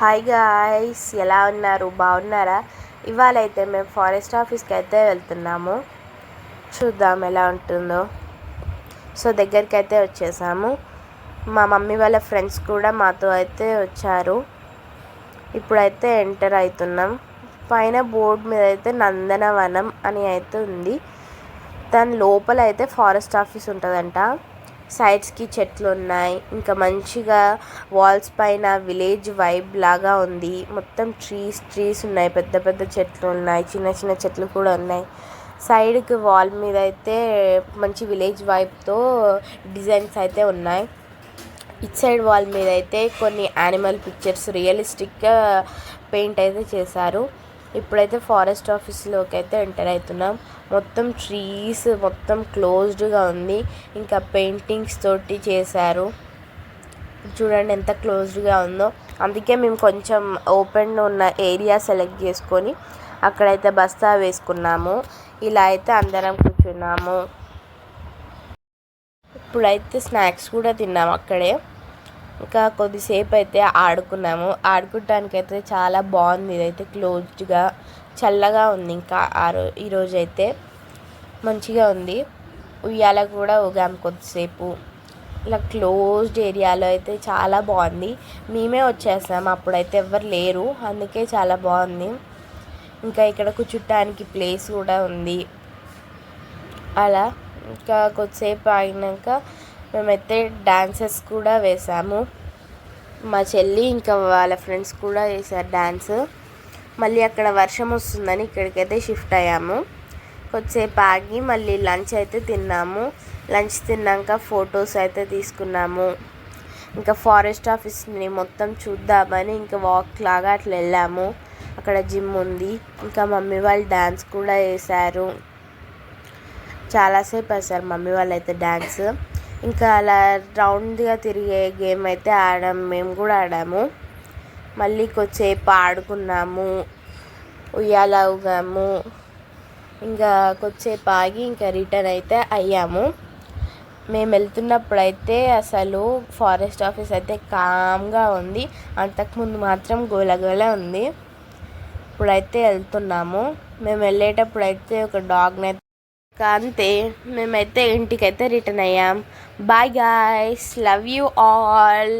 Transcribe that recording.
Hi guys, ఎలా ఉన్నారు? బాగున్నారా? ఇవాళ అయితే మేము ఫారెస్ట్ ఆఫీస్కి అయితే వెళ్తున్నాము. చూద్దాం ఎలా ఉంటుందో. సో దగ్గరికి అయితే వచ్చేసాము. మా మమ్మీ వాళ్ళ ఫ్రెండ్స్ కూడా మాతో అయితే వచ్చారు. ఇప్పుడైతే ఎంటర్ అవుతున్నాం. పైన బోర్డు మీద అయితే నందనవనం అని అయితే ఉంది. దాని లోపల అయితే ఫారెస్ట్ ఆఫీస్ ఉంటుందంట. సైడ్స్కి చెట్లు ఉన్నాయి. ఇంకా మంచిగా వాల్స్ పైన విలేజ్ వైబ్ లాగా ఉంది. మొత్తం ట్రీస్ ఉన్నాయి. పెద్ద పెద్ద చెట్లు ఉన్నాయి. చిన్న చిన్న చెట్లు కూడా ఉన్నాయి. సైడ్కి వాల్ మీద అయితే మంచి విలేజ్ వైబ్తో డిజైన్స్ అయితే ఉన్నాయి. ఇట్ సైడ్ వాల్ మీద అయితే కొన్ని యానిమల్ పిక్చర్స్ రియలిస్టిక్గా పెయింట్ అయితే చేశారు. ఇప్పుడైతే ఫారెస్ట్ ఆఫీస్లోకి అయితే ఎంటర్ అవుతున్నాం. మొత్తం ట్రీస్ మొత్తం క్లోజ్డ్గా ఉంది. ఇంకా పెయింటింగ్స్ తోటి చేశారు. చూడండి ఎంత క్లోజ్డ్గా ఉందో. అందుకే మేము కొంచెం ఓపెన్ ఉన్న ఏరియా సెలెక్ట్ చేసుకొని అక్కడైతే బస్తా వేసుకున్నాము. ఇలా అయితే అందరం కూర్చున్నాము. ఇప్పుడైతే స్నాక్స్ కూడా తిన్నాము అక్కడే. ఇంకా కొద్దిసేపు అయితే ఆడుకోవడానికి అయితే చాలా బాగుంది. ఇదైతే క్లోజ్డ్గా చల్లగా ఉంది. ఇంకా ఈరోజు అయితే మంచిగా ఉంది. ఉయ్యాల కూడా ఊగాము కొద్దిసేపు. ఇలా క్లోజ్డ్ ఏరియాలో అయితే చాలా బాగుంది. మేమే వచ్చేసాము, అప్పుడైతే ఎవరు లేరు, అందుకే చాలా బాగుంది. ఇంకా ఇక్కడ కూర్చోటానికి ప్లేస్ కూడా ఉంది. అలా ఇంకా కొద్దిసేపు ఆగినాక మేమైతే డాన్సెస్ కూడా వేసాము. మా చెల్లి ఇంకా వాళ్ళ ఫ్రెండ్స్ కూడా వేసారు డాన్స్. మళ్ళీ అక్కడ వర్షం వస్తుందని ఇక్కడికైతే షిఫ్ట్ అయ్యాము. కొద్దిసేపు ఆగి మళ్ళీ లంచ్ అయితే తిన్నాము. లంచ్ తిన్నాక ఫొటోస్ అయితే తీసుకున్నాము. ఇంకా ఫారెస్ట్ ఆఫీస్ని మొత్తం చూద్దామని ఇంకా వాక్ లాగా అట్లా వెళ్ళాము. అక్కడ జిమ్ ఉంది. ఇంకా మమ్మీ వాళ్ళు డ్యాన్స్ కూడా వేశారు. చాలాసేపు వేశారు మమ్మీ వాళ్ళు అయితే డ్యాన్స్. ఇంకా అలా రౌండ్గా తిరిగే గేమ్ అయితే మేము కూడా ఆడాము. మళ్ళీ కొద్దిసేపు ఆడుకున్నాము, ఉయ్యాల ఊగాము. ఇంకా కొద్దిసేపు ఆగి ఇంకా రిటర్న్ అయితే అయ్యాము. మేము వెళ్తున్నప్పుడైతే అసలు ఫారెస్ట్ ఆఫీస్ అయితే కామ్గా ఉంది. అంతకుముందు మాత్రం గోలగోల ఉంది. ఇప్పుడైతే వెళ్తున్నాము. మేము వెళ్ళేటప్పుడు అయితే ఒక డాగ్ని అయితే అంతే. మేమైతే ఇంటికైతే రిటర్న్ అయ్యాం. Bye guys, love you all.